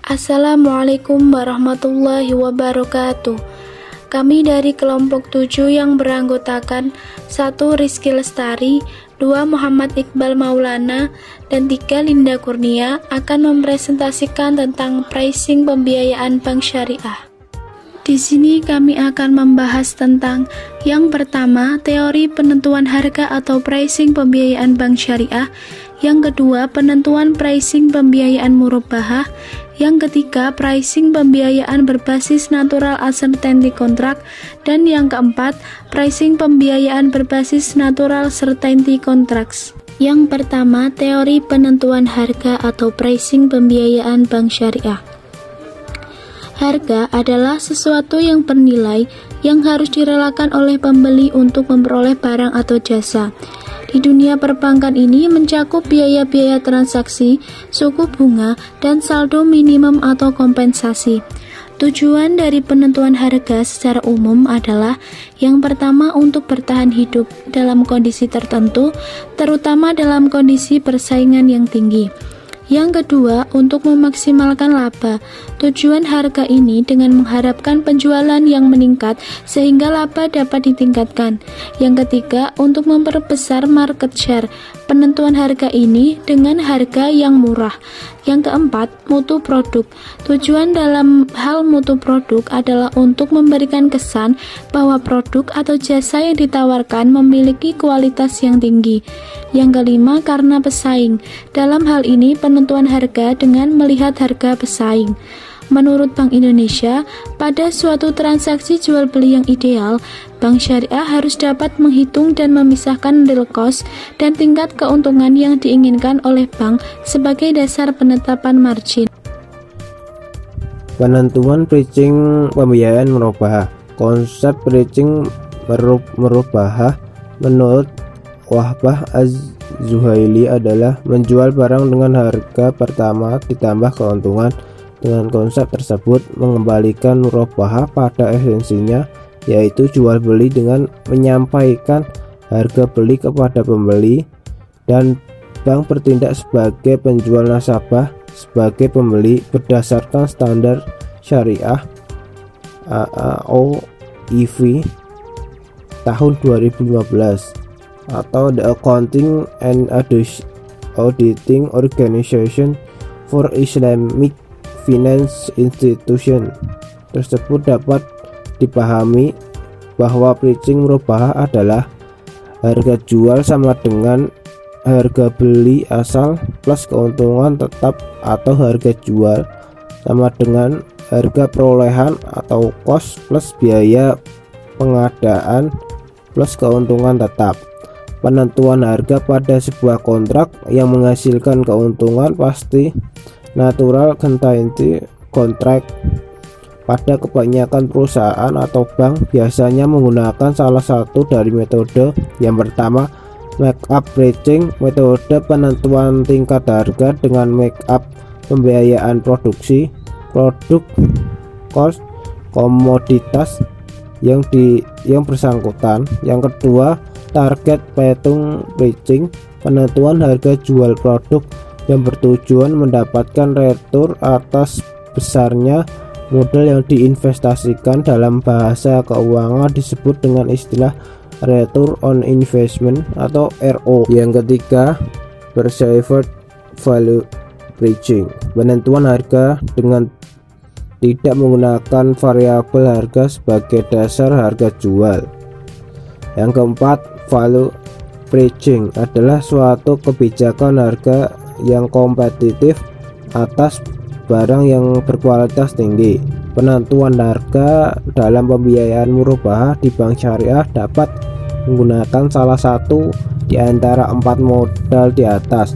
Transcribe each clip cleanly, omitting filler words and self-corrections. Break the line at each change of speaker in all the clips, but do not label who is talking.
Assalamualaikum warahmatullahi wabarakatuh. Kami dari kelompok 7 yang beranggotakan 1. Rizky Lestari, 2. Muhammad Iqbal Maulana, dan 3. Linda Kurnia akan mempresentasikan tentang pricing pembiayaan bank syariah. Di sini kami akan membahas tentang yang pertama, teori penentuan harga atau pricing pembiayaan bank syariah. Yang kedua, penentuan pricing pembiayaan murabahah. Yang ketiga, pricing pembiayaan berbasis natural uncertainty contract. Dan yang keempat, pricing pembiayaan berbasis natural certainty contracts. Yang pertama, teori penentuan harga atau pricing pembiayaan bank syariah. Harga adalah sesuatu yang bernilai yang harus direlakan oleh pembeli untuk memperoleh barang atau jasa. Di dunia perbankan ini mencakup biaya-biaya transaksi, suku bunga, dan saldo minimum atau kompensasi. Tujuan dari penentuan harga secara umum adalah yang pertama untuk bertahan hidup dalam kondisi tertentu, terutama dalam kondisi persaingan yang tinggi. Yang kedua, untuk memaksimalkan laba. Tujuan harga ini dengan mengharapkan penjualan yang meningkat sehingga laba dapat ditingkatkan. Yang ketiga, untuk memperbesar market share. Penentuan harga ini dengan harga yang murah. Yang keempat, mutu produk. Tujuan dalam hal mutu produk adalah untuk memberikan kesan bahwa produk atau jasa yang ditawarkan memiliki kualitas yang tinggi. Yang kelima, karena pesaing. Dalam hal ini, penentuan harga dengan melihat harga pesaing. Menurut Bank Indonesia, pada suatu transaksi jual beli yang ideal, bank syariah harus dapat menghitung dan memisahkan real cost dan tingkat keuntungan yang diinginkan oleh bank sebagai dasar penetapan margin.
Penentuan pricing pembiayaan murabahah. Konsep pricing murabahah menurut Wahbah Az-Zuhaili adalah menjual barang dengan harga pertama ditambah keuntungan. Dengan konsep tersebut mengembalikan murabahah pada esensinya, yaitu jual beli dengan menyampaikan harga beli kepada pembeli dan bank bertindak sebagai penjual, nasabah sebagai pembeli berdasarkan standar syariah AAOIV tahun 2015 atau The Accounting and Auditing Organization for Islamic Finance Institution. Tersebut dapat dipahami bahwa pricing murabahah adalah harga jual sama dengan harga beli asal plus keuntungan tetap, atau harga jual sama dengan harga perolehan atau cost plus biaya pengadaan plus keuntungan tetap. Penentuan harga pada sebuah kontrak yang menghasilkan keuntungan pasti natural certainty contract. Pada kebanyakan perusahaan atau bank biasanya menggunakan salah satu dari metode. Yang pertama, markup pricing, metode penentuan tingkat harga dengan markup pembiayaan produksi, produk, cost, komoditas yang bersangkutan. Yang kedua, target patung pricing, penentuan harga jual produk yang bertujuan mendapatkan return atas besarnya modal yang diinvestasikan. Dalam bahasa keuangan disebut dengan istilah return on investment atau RO. Yang ketiga, perceived value pricing, penentuan harga dengan tidak menggunakan variabel harga sebagai dasar harga jual. Yang keempat, value pricing adalah suatu kebijakan harga yang kompetitif atas barang yang berkualitas tinggi. Penentuan harga dalam pembiayaan murabahah di bank syariah dapat menggunakan salah satu di antara 4 modal di atas.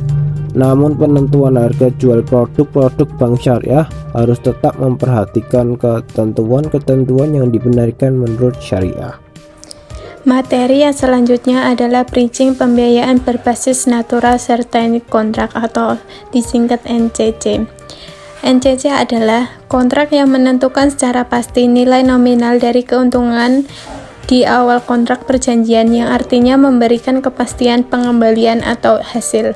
Namun penentuan harga jual produk-produk bank syariah harus tetap memperhatikan ketentuan-ketentuan yang dibenarkan menurut syariah.
Materi yang selanjutnya adalah pricing pembiayaan berbasis natural certainty contract atau disingkat NCC. NCC adalah kontrak yang menentukan secara pasti nilai nominal dari keuntungan di awal kontrak perjanjian, yang artinya memberikan kepastian pengembalian atau hasil.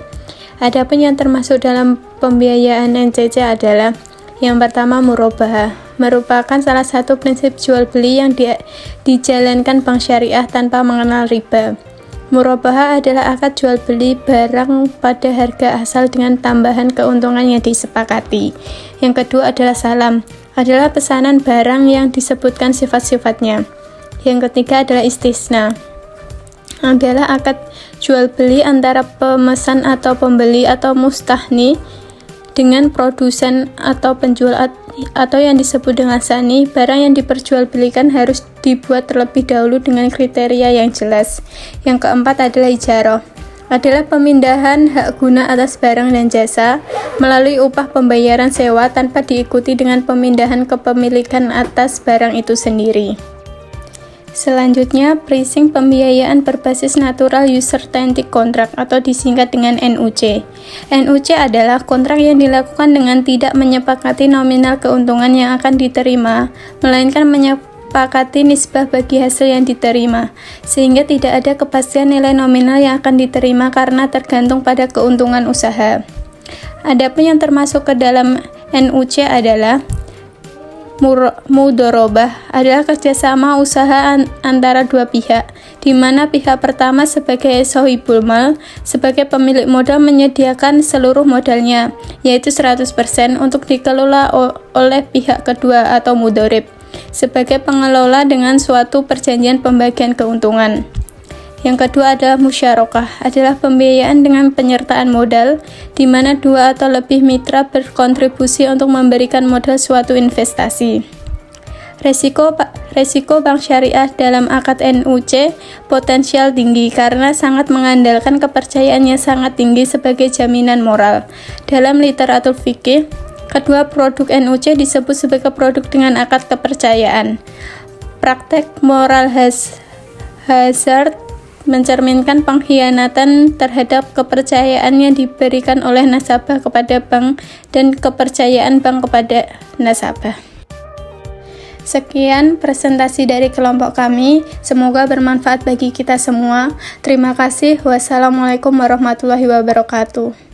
Adapun yang termasuk dalam pembiayaan NCC adalah Yang pertama, murabahah merupakan salah satu prinsip jual beli yang dijalankan bank syariah tanpa mengenal riba. Murabahah adalah akad jual beli barang pada harga asal dengan tambahan keuntungan yang disepakati. Yang kedua adalah salam, adalah pesanan barang yang disebutkan sifat-sifatnya. Yang ketiga adalah istisna, adalah akad jual beli antara pemesan atau pembeli atau mustahni dengan produsen atau penjual atau yang disebut dengan sani. Barang yang diperjualbelikan harus dibuat terlebih dahulu dengan kriteria yang jelas. Yang keempat adalah ijarah, adalah pemindahan hak guna atas barang dan jasa melalui upah pembayaran sewa tanpa diikuti dengan pemindahan kepemilikan atas barang itu sendiri. Selanjutnya, pricing pembiayaan berbasis Natural Uncertainty Contract atau disingkat dengan NUC. NUC adalah kontrak yang dilakukan dengan tidak menyepakati nominal keuntungan yang akan diterima, melainkan menyepakati nisbah bagi hasil yang diterima, sehingga tidak ada kepastian nilai nominal yang akan diterima karena tergantung pada keuntungan usaha. Adapun yang termasuk ke dalam NUC adalah mudharabah, adalah kerjasama usaha antara dua pihak, di mana pihak pertama sebagai shahibul mal, sebagai pemilik modal menyediakan seluruh modalnya, yaitu 100% untuk dikelola oleh pihak kedua atau mudharib, sebagai pengelola dengan suatu perjanjian pembagian keuntungan. Yang kedua adalah musyarakah, adalah pembiayaan dengan penyertaan modal, di mana dua atau lebih mitra berkontribusi untuk memberikan modal suatu investasi. Resiko bank syariah dalam akad NUC potensial tinggi karena sangat mengandalkan kepercayaannya sangat tinggi sebagai jaminan moral. Dalam literatur fikih, kedua produk NUC disebut sebagai produk dengan akad kepercayaan. Praktek moral hazard mencerminkan pengkhianatan terhadap kepercayaan yang diberikan oleh nasabah kepada bank dan kepercayaan bank kepada nasabah. Sekian presentasi dari kelompok kami, semoga bermanfaat bagi kita semua. Terima kasih. Wassalamualaikum warahmatullahi wabarakatuh.